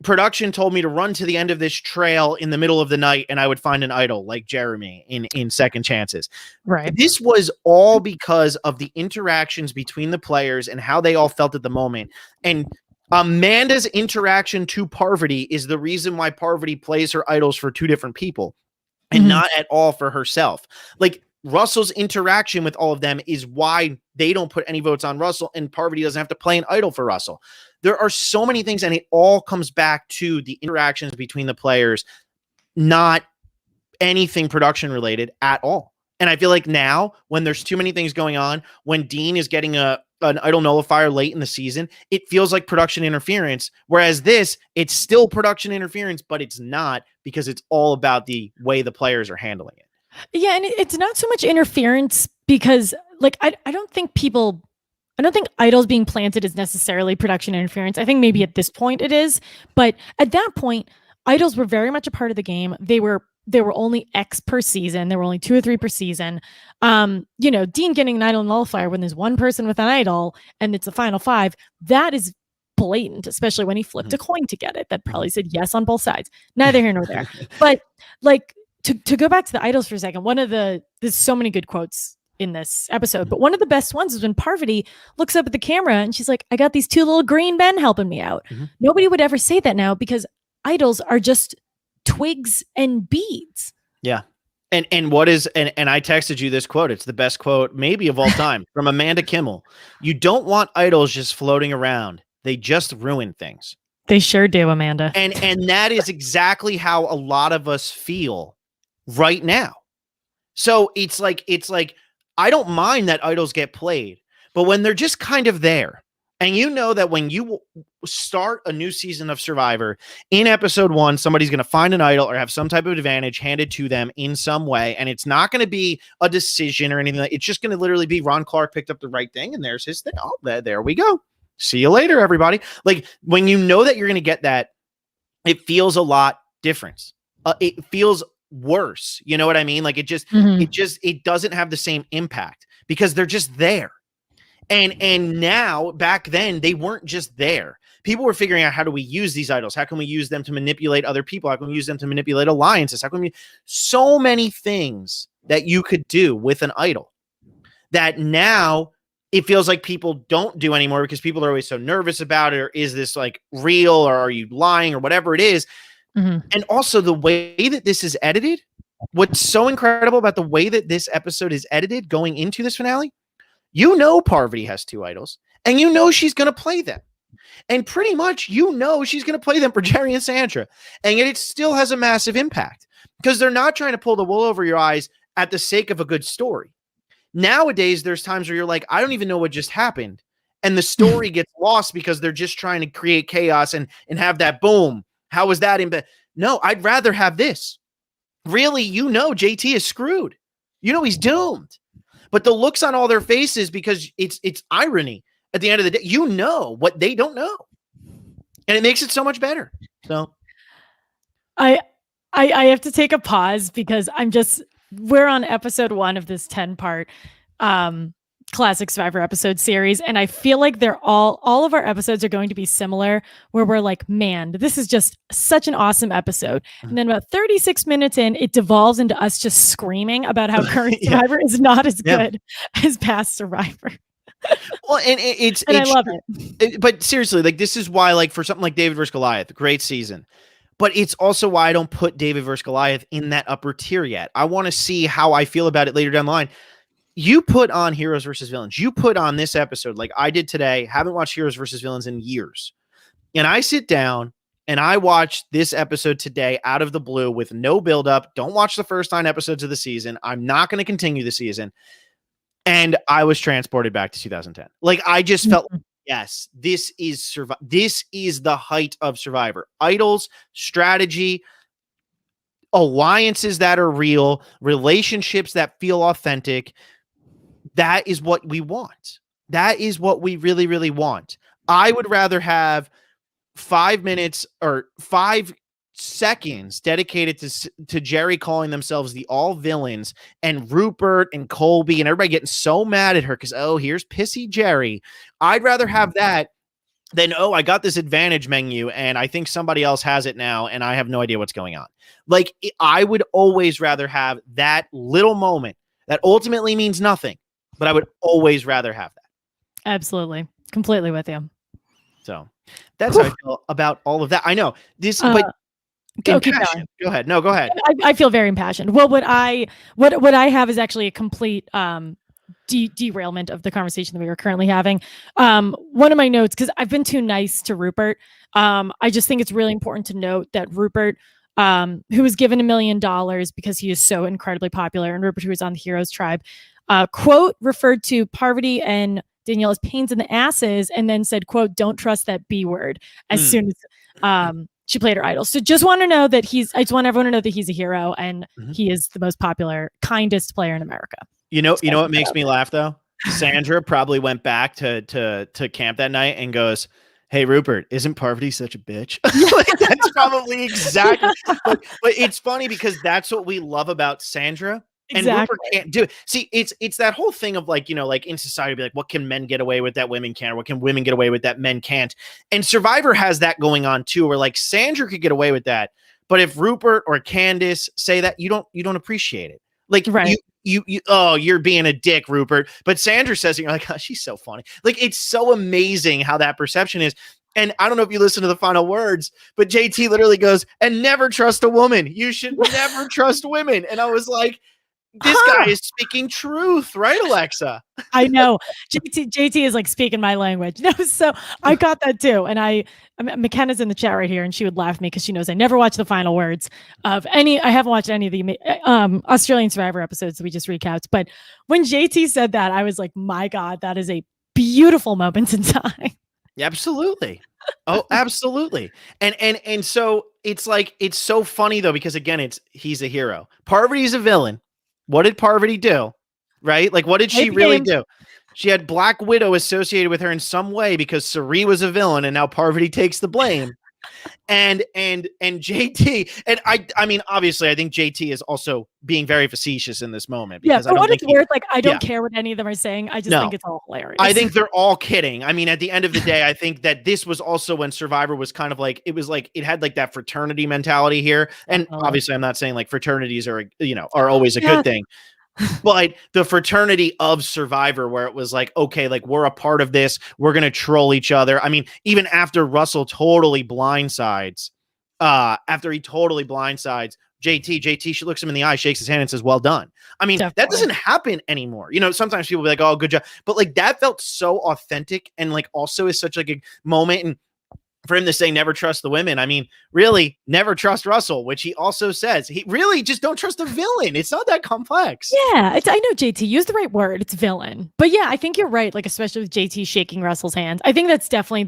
production told me to run to the end of this trail in the middle of the night and I would find an idol like Jeremy in Second Chances. Right. This was all because of the interactions between the players and how they all felt at the moment. And Amanda's interaction to Parvati is the reason why Parvati plays her idols for 2 different people and not at all for herself. Like Russell's interaction with all of them is why they don't put any votes on Russell and Parvati doesn't have to play an idol for Russell. There are so many things and it all comes back to the interactions between the players, not anything production related at all. And I feel like now when there's too many things going on, when Dean is getting an idol nullifier late in the season, it feels like production interference. Whereas this, it's still production interference, but it's not because it's all about the way the players are handling it. Yeah. And it's not so much interference because like, I don't think idols being planted is necessarily production interference. I think maybe at this point it is, but at that point, idols were very much a part of the game. There were only X per season. There were only 2 or 3 per season. Dean getting an idol nullifier when there's one person with an idol and it's the final 5, that is blatant, especially when he flipped a coin to get it. That probably said yes on both sides. Neither here nor there. But like to go back to the idols for a second, there's so many good quotes in this episode. But one of the best ones is when Parvati looks up at the camera and she's like, I got these 2 little green men helping me out. Nobody would ever say that now because idols are just twigs and beads. Yeah. And what is, and I texted you this quote. It's the best quote maybe of all time from Amanda Kimmel. You don't want idols just floating around. They just ruin things. They sure do, Amanda. And that is exactly how a lot of us feel right now. So it's like I don't mind that idols get played, but when they're just kind of there, and you know that when you start a new season of Survivor, in episode 1, somebody's going to find an idol or have some type of advantage handed to them in some way, and it's not going to be a decision or anything. It's just going to literally be Ron Clark picked up the right thing, and there's his thing. Oh, there we go. See you later, everybody. Like, when you know that you're going to get that, it feels a lot different. It feels worse. You know what I mean? Like, it doesn't have the same impact because they're just there. And now, back then, they weren't just there. People were figuring out, how do we use these idols? How can we use them to manipulate other people? How can we use them to manipulate alliances? How can we, so many things that you could do with an idol that now it feels like people don't do anymore because people are always so nervous about it. Or is this like real, or are you lying, or whatever it is? And also the way that this is edited, what's so incredible about the way that this episode is edited going into this finale, you know Parvati has 2 idols, and you know she's going to play them. And pretty much you know she's going to play them for Jerry and Sandra. And yet it still has a massive impact because they're not trying to pull the wool over your eyes at the sake of a good story. Nowadays, there's times where you're like, I don't even know what just happened. And the story gets lost because they're just trying to create chaos and have that boom. How was that? No, I'd rather have this. Really, you know JT is screwed. You know he's doomed. But the looks on all their faces, because it's irony at the end of the day, you know what they don't know. And it makes it so much better. So I have to take a pause because we're on episode 1 of this 10-part classic Survivor episode series. And I feel like they're all of our episodes are going to be similar, where we're like, man, this is just such an awesome epised. And then about 36 minutes in, it devolves into us just screaming about how current Survivor is not as good as past Survivor. Well, and I love it. But seriously, like, this is why, like, for something like David versus Goliath, great season. But it's also why I don't put David versus Goliath in that upper tier yet. I want to see how I feel about it later down the line. You put on Heroes versus Villains. You put on this episode like I did today. Haven't watched Heroes versus Villains in years. And I sit down and I watch this episode today out of the blue with no buildup. Don't watch the first 9 episodes of the season. I'm not going to continue the season. And I was transported back to 2010. Like, I just felt, yes, this is the height of Survivor. Idols, strategy, alliances that are real, relationships that feel authentic. That is what we want. That is what we really, really want. I would rather have 5 minutes or 5 seconds dedicated to Jerry calling themselves the all villains and Rupert and Colby and everybody getting so mad at her because, oh, here's pissy Jerry. I'd rather have that than, oh, I got this advantage menu and I think somebody else has it now and I have no idea what's going on. Like, I would always rather have that little moment that ultimately means nothing, but I would always rather have that. Absolutely. Completely with you. So that's how I feel about all of that. I know this, but go ahead. No, go ahead. I feel very impassioned. Well, what I have is actually a complete derailment of the conversation that we are currently having. One of my notes, because I've been too nice to Rupert. I just think it's really important to note that Rupert, who was given $1 million because he is so incredibly popular, and Rupert, who was on the Heroes Tribe, quote, referred to Parvati and Danielle as pains in the asses, and then said, quote, don't trust that B word, as soon as she played her idol. So just want to know that I just want everyone to know that he's a hero, and he is the most popular, kindest player in America. You know what makes me laugh though? Sandra probably went back to camp that night and goes, hey, Rupert, isn't Parvati such a bitch? Like, that's probably exactly. But it's funny because that's what we love about Sandra. And Rupert can't do it. See, it's that whole thing of like, like in society, be like, what can men get away with that women can't? Or what can women get away with that men can't? And Survivor has that going on too, where like Sandra could get away with that. But if Rupert or Candice say that, you don't appreciate it. Like, you're being a dick, Rupert. But Sandra says it, you're like, oh, she's so funny. Like, it's so amazing how that perception is. And I don't know if you listen to the final words, but JT literally goes, and never trust a woman. You should never trust women. And I was like, this guy is speaking truth, right, Alexa? I know. JT is like speaking my language. No, so I got that too. And McKenna's in the chat right here, and she would laugh at me because she knows I never watch the final words of any. I haven't watched any of the Australian Survivor episodes that we just recapped. But when JT said that, I was like, my God, that is a beautiful moment in time. Absolutely. Oh, absolutely. And so it's like, it's so funny though, because again, he's a hero. Parvati's a villain. What did Parvati do? Right? Like, what did she really do? She had Black Widow associated with her in some way because Sari was a villain, and now Parvati takes the blame. And JT, and I mean, obviously, I think JT is also being very facetious in this moment. Because for what it's worth, like, I don't care what any of them are saying. I just think it's all hilarious. I think they're all kidding. I mean, at the end of the day, I think that this was also when Survivor was kind of like, it had like that fraternity mentality here. And obviously, I'm not saying like fraternities are always a good thing. But the fraternity of Survivor, where it was like, okay, like, we're a part of this, we're gonna troll each other. I mean, even after Russell totally blindsides, JT, she looks him in the eye, shakes his hand, and says, well done. I mean, that doesn't happen anymore. Sometimes people be like, oh, good job. But like, that felt so authentic, and like also is such like a moment. And for him to say never trust the women, I mean, really never trust Russell, which he also says. He really just don't trust the villain. It's not that complex. Yeah, I know JT used the right word. It's villain. But yeah, I think you're right. Like, especially with JT shaking Russell's hands. I think that's definitely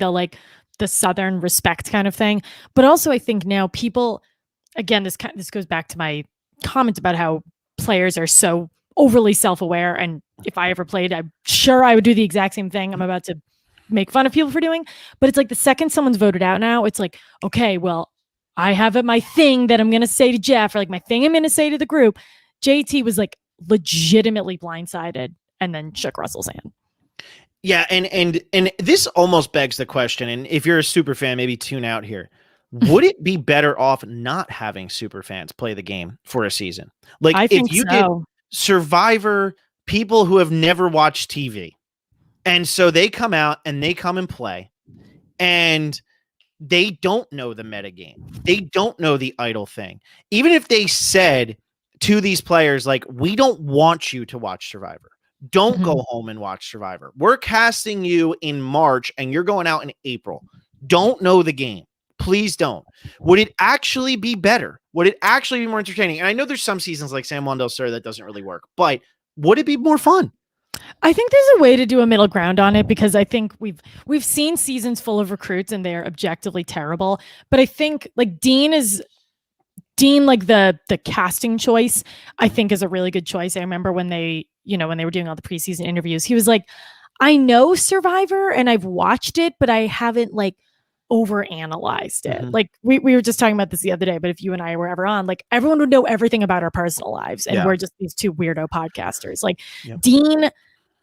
the Southern respect kind of thing. But also I think now people, again, this goes back to my comment about how players are so overly self-aware. And if I ever played, I'm sure I would do the exact same thing I'm about to make fun of people for doing. But it's like the second someone's voted out now, it's like, okay, well, I have my thing that I'm going to say to Jeff, or like my thing I'm going to say to the group. JT was like legitimately blindsided and then shook Russell's hand. Yeah. And this almost begs the question. And if you're a super fan, maybe tune out here. Would it be better off not having super fans play the game for a season? Like, I think if you did Survivor, people who have never watched TV, and so they come out and they come and play, and they don't know the metagame. They don't know the idol thing. Even if they said to these players, like, we don't want you to watch Survivor. Don't go home and watch Survivor. We're casting you in March and you're going out in April. Don't know the game. Please don't. Would it actually be better? Would it actually be more entertaining? And I know there's some seasons like San Juan del Sur that doesn't really work, but would it be more fun? I think there's a way to do a middle ground on it, because I think we've seen seasons full of recruits and they're objectively terrible. But I think like Dean, like the casting choice, I think is a really good choice. I remember when they were doing all the preseason interviews, he was like, I know Survivor and I've watched it, but I haven't like overanalyzed it. Like we were just talking about this the other day, but if you and I were ever on, like, everyone would know everything about our personal lives, and we're just these two weirdo podcasters. Like Dean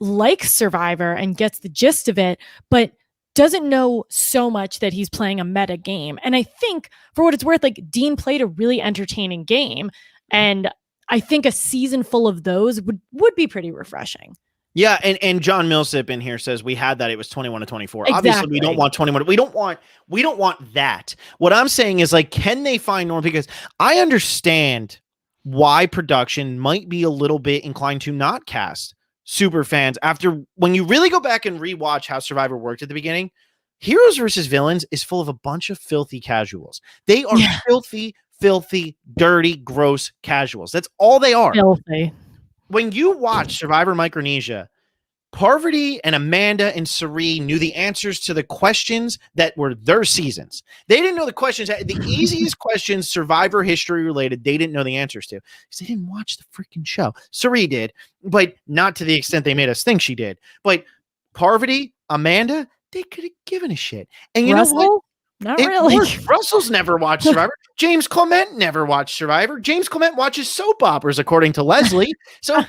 likes Survivor and gets the gist of it, but doesn't know so much that he's playing a meta game. And I think for what it's worth, like, Dean played a really entertaining game, and I think a season full of those would be pretty refreshing. Yeah, and John Millsip in here says we had that. It was 21 to 24. Exactly. Obviously, we don't want 21. We don't want that. What I'm saying is, like, can they find normal? Because I understand why production might be a little bit inclined to not cast super fans after, when you really go back and rewatch how Survivor worked at the beginning. Heroes versus Villains is full of a bunch of filthy casuals. They are filthy, dirty, gross casuals. That's all they are. Filthy. When you watch Survivor Micronesia, Parvati and Amanda and Sari knew the answers to the questions that were their seasons. They didn't know the questions. The easiest questions, Survivor history related, they didn't know the answers to because they didn't watch the freaking show. Sari did, but not to the extent they made us think she did. But Parvati, Amanda, they could have given a shit. And you know what? Not really. Russell's never watched Survivor. James Clement never watched Survivor. James Clement watches soap operas, according to Leslie. So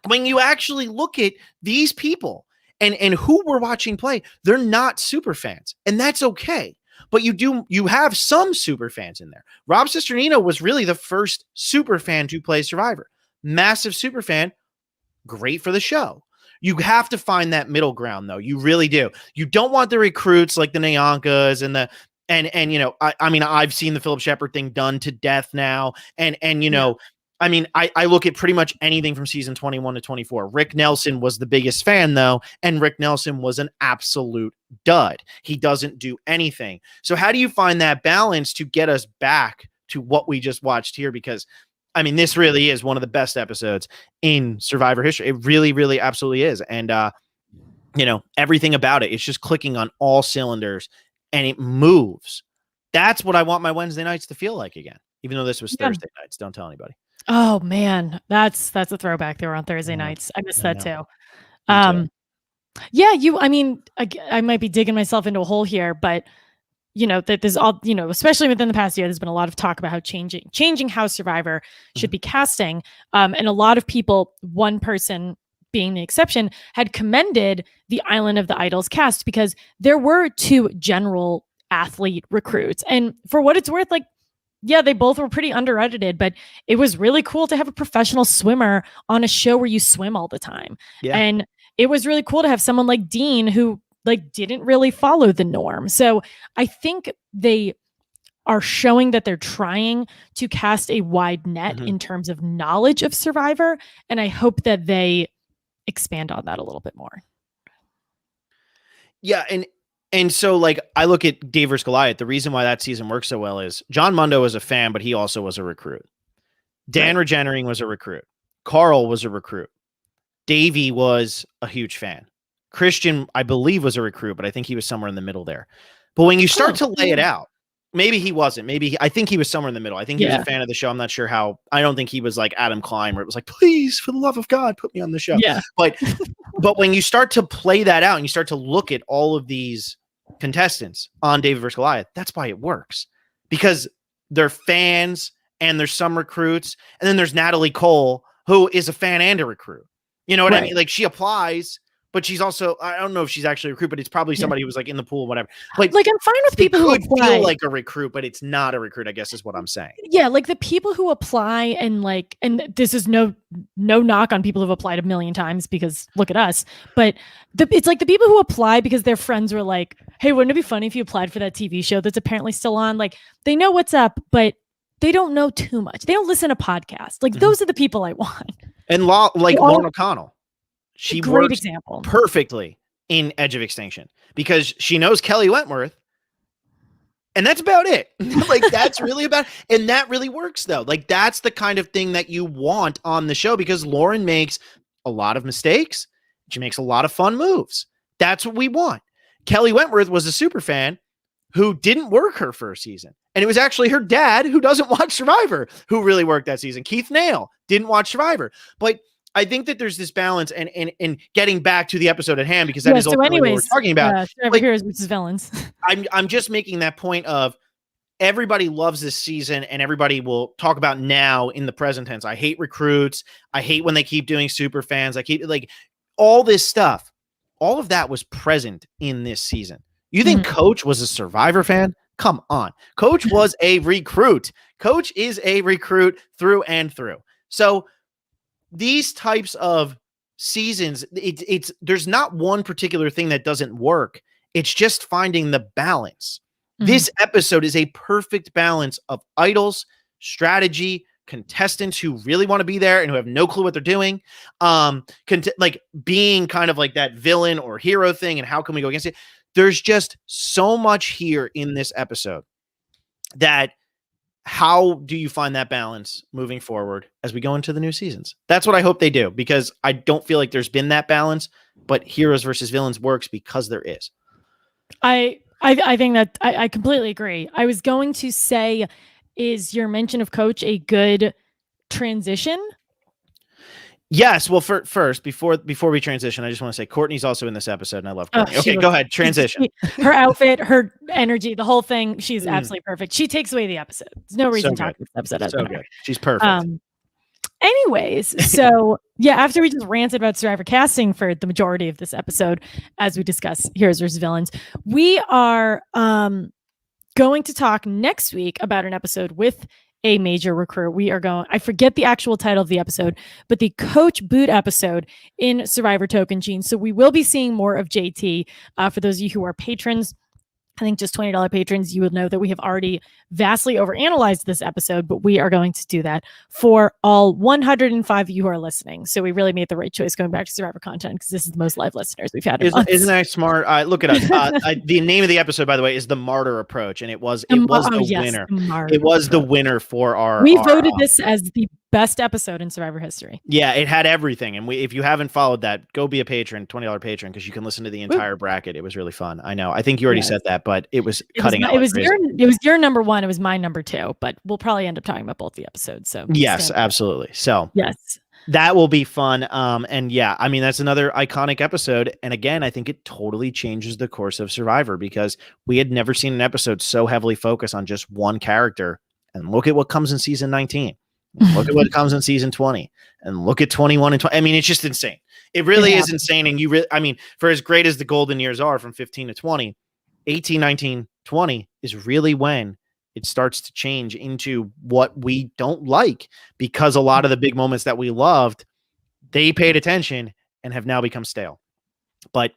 when you actually look at these people and who we're watching play, they're not super fans, and that's okay. But you have some super fans in there. Rob Cesternino was really the first super fan to play Survivor. massive super fan, great for the show. You have to find that middle ground, though. You really do. You don't want the recruits like the Nyankas and and you know, I mean, I've seen the Philip Shepard thing done to death now, and you know, I mean, I look at pretty much anything from season 21 to 24. Rick Nelson was the biggest fan, though, and Rick Nelson was an absolute dud. He doesn't do anything. So how do you find that balance to get us back to what we just watched here? Because, I mean, this really is one of the best episodes in Survivor history. It really, really absolutely is. And, you know, everything about it, it's just clicking on all cylinders and it moves. That's what I want my Wednesday nights to feel like again, even though this was Thursday nights. Don't tell anybody. Oh man, that's a throwback. They were on Thursday nights. I missed that too. Yeah, I mean, I might be digging myself into a hole here, but you know, that there's all, you know, especially within the past year, there's been a lot of talk about how changing how Survivor should be casting. And a lot of people, one person being the exception, had commended the Island of the Idols cast because there were 2 general athlete recruits. And for what it's worth, like, yeah, they both were pretty underedited, but it was really cool to have a professional swimmer on a show where you swim all the time. Yeah. And it was really cool to have someone like Dean who like didn't really follow the norm. So I think they are showing that they're trying to cast a wide net in terms of knowledge of Survivor. And I hope that they expand on that a little bit more. Yeah. And so, like, I look at Dave vs. Goliath. The reason why that season works so well is John Mundo was a fan, but he also was a recruit. Dan Regenering was a recruit. Carl was a recruit. Davey was a huge fan. Christian, I believe, was a recruit, but I think he was somewhere in the middle there. But when you start to lay it out, maybe he wasn't. I think he was somewhere in the middle. I think he was a fan of the show. I'm not sure how. I don't think he was like Adam Klein, where it was like, please, for the love of God, put me on the show. Yeah. But when you start to play that out and you start to look at all of these contestants on David vs. Goliath, that's why it works, because they're fans and there's some recruits, and then there's Natalie Cole, who is a fan and a recruit. You know what I mean? Like, she applies, but she's also, I don't know if she's actually a recruit, but it's probably somebody who was like in the pool, whatever. Like I'm fine with people who apply. Feel like a recruit, but it's not a recruit, I guess is what I'm saying. Yeah, like the people who apply and this is no knock on people who've applied a million times, because look at us. But it's like the people who apply because their friends were like, hey, wouldn't it be funny if you applied for that TV show that's apparently still on? Like, they know what's up, but they don't know too much. They don't listen to podcasts. Like, those are the people I want. And Lauren O'Connell. She great example. Perfectly in Edge of Extinction because she knows Kelly Wentworth, and that's about it. Like, that's really about, and that really works though. Like, that's the kind of thing that you want on the show, because Lauren makes a lot of mistakes. She makes a lot of fun moves. That's what we want. Kelly Wentworth was a super fan who didn't work her first season. And it was actually her dad, who doesn't watch Survivor, who really worked that season. Keith Nail didn't watch Survivor. But I think that there's this balance, and getting back to the episode at hand, because that is ultimately what we're talking about. Heroes versus villains. I'm just making that point of, everybody loves this season, and everybody will talk about now in the present tense. I hate recruits. I hate when they keep doing super fans. I keep, like, all this stuff. All of that was present in this season. You think Coach was a Survivor fan? Come on. Coach was a recruit. Coach is a recruit through and through. So these types of seasons, there's not one particular thing that doesn't work. It's just finding the balance. This episode is a perfect balance of idols, strategy, contestants who really want to be there and who have no clue what they're doing. Like being kind of like that villain or hero thing, and how can we go against it? There's just so much here in this episode that, how do you find that balance moving forward as we go into the new seasons? That's what I hope they do, because I don't feel like there's been that balance, but Heroes versus Villains works because there is. I think that I completely agree. I was going to say, is your mention of Coach a good transition? Yes. Well, first, before we transition, I just want to say Courtney's also in this episode, and I love Courtney. Okay, go ahead. Transition. Her outfit, her energy, the whole thing. She's absolutely perfect. She takes away the episode. There's no reason to talk about this episode. So good. She's perfect. Anyways, so yeah, after we just ranted about Survivor casting for the majority of this episode, as we discuss Heroes versus Villains, we are going to talk next week about an episode with a major recruit. We are going, I forget the actual title of the episode, but the Coach Boot episode in Survivor Token Gene. So we will be seeing more of JT. For those of you who are patrons, I think just $20 patrons, you will know that we have already vastly overanalyzed this episode, but we are going to do that for all 105 of you who are listening. So we really made the right choice going back to Survivor content because this is the most live listeners we've had. Isn't that smart? Look at us. The name of the episode, by the way, is The Martyr Approach, and it was the winner. It was the winner for our. We voted this as the best episode in Survivor history. Yeah, it had everything. And if you haven't followed that, go be a patron, $20 patron, because you can listen to the entire bracket. It was really fun. I know. I think you already said that, but it was cutting out. It was your number one. It was my number two, but we'll probably end up talking about both the episodes. So yes, absolutely. So yes, that will be fun. And yeah, I mean, that's another iconic episode. And again, I think it totally changes the course of Survivor because we had never seen an episode so heavily focused on just one character. And look at what comes in season 19. Look at what comes in season 20 and look at 21 and 20. I mean, it's just insane. It really is insane. And I mean, for as great as the golden years are from 15 to 20, 18, 19, 20 is really when it starts to change into what we don't like because a lot of the big moments that we loved, they paid attention and have now become stale. But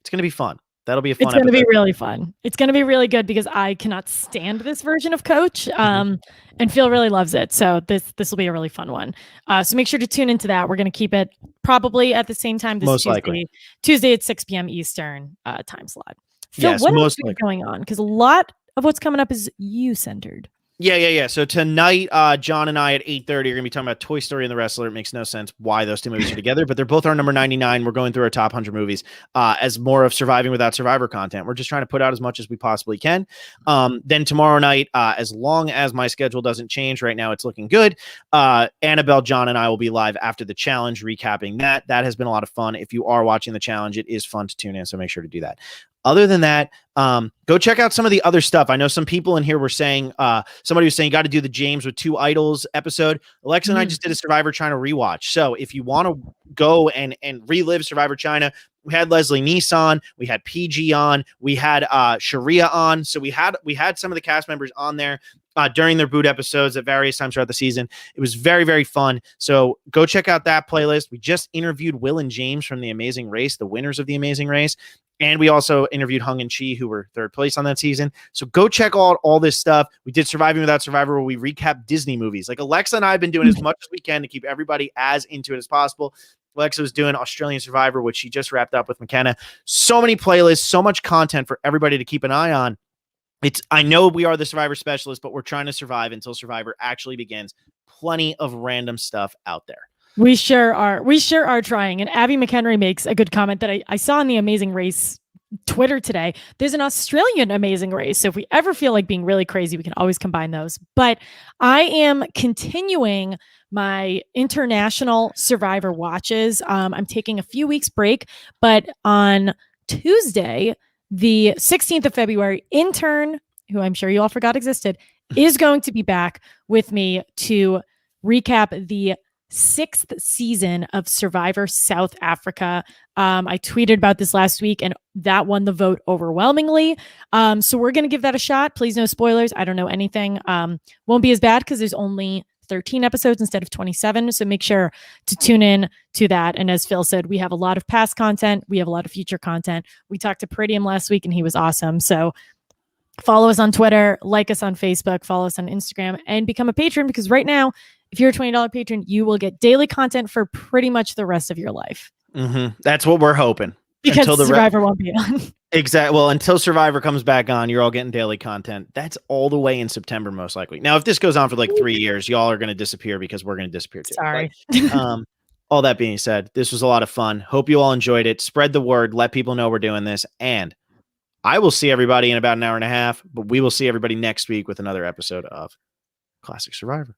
it's going to be fun. That'll be a fun episode. It's going to be really fun. It's going to be really good because I cannot stand this version of Coach and Phil really loves it. So this will be a really fun one. So make sure to tune into that. We're going to keep it probably at the same time this Tuesday at 6 p.m. Eastern time slot. Phil, what else is going on? Because a lot of what's coming up is you-centered. Yeah. So tonight, John and I at 8:30 are going to be talking about Toy Story and The Wrestler. It makes no sense why those two movies are together, but they're both our number 99. We're going through our top 100 movies as more of Surviving Without Survivor content. We're just trying to put out as much as we possibly can. Then tomorrow night, as long as my schedule doesn't change right now, it's looking good. Annabelle, John, and I will be live after the challenge, recapping that. That has been a lot of fun. If you are watching the challenge, it is fun to tune in, so make sure to do that. Other than that, go check out some of the other stuff. I know some people in here were saying, somebody was saying, got to do the James with Two Idols episode. Alexa and I just did a Survivor China rewatch. So if you want to go and relive Survivor China, we had Leslie Neeson, we had PG on, we had Sharia on. So we had some of the cast members on there during their boot episodes at various times throughout the season. It was very, very fun. So go check out that playlist. We just interviewed Will and James from The Amazing Race, the winners of The Amazing Race. And we also interviewed Hung and Chi, who were third place on that season. So go check out all this stuff. We did Surviving Without Survivor, where we recap Disney movies. Like Alexa and I have been doing as much as we can to keep everybody as into it as possible. Alexa was doing Australian Survivor, which she just wrapped up with McKenna. So many playlists, so much content for everybody to keep an eye on. I know we are the Survivor specialists, but we're trying to survive until Survivor actually begins. Plenty of random stuff out there. We sure are. We sure are trying. And Abby McHenry makes a good comment that I saw in the Amazing Race Twitter today. There's an Australian Amazing Race. So if we ever feel like being really crazy, we can always combine those. But I am continuing my international Survivor watches. I'm taking a few weeks break, but on Tuesday, the 16th of February, Intern, who I'm sure you all forgot existed, is going to be back with me to recap the 6th season of Survivor South Africa. I tweeted about this last week and that won the vote overwhelmingly. So we're going to give that a shot. Please no spoilers. I don't know anything. Won't be as bad because there's only 13 episodes instead of 27. So make sure to tune in to that. And as Phil said, we have a lot of past content. We have a lot of future content. We talked to Peridium last week and he was awesome. So follow us on Twitter, like us on Facebook, follow us on Instagram, and become a patron because right now, if you're a $20 patron, you will get daily content for pretty much the rest of your life. That's what we're hoping. Because Survivor won't be on. Exactly. Well, until Survivor comes back on, you're all getting daily content. That's all the way in September, most likely. Now, if this goes on for like 3 years, y'all are going to disappear because we're going to disappear too. Sorry. But, all that being said, this was a lot of fun. Hope you all enjoyed it. Spread the word. Let people know we're doing this. And I will see everybody in about an hour and a half, but we will see everybody next week with another episode of Classic Survivor.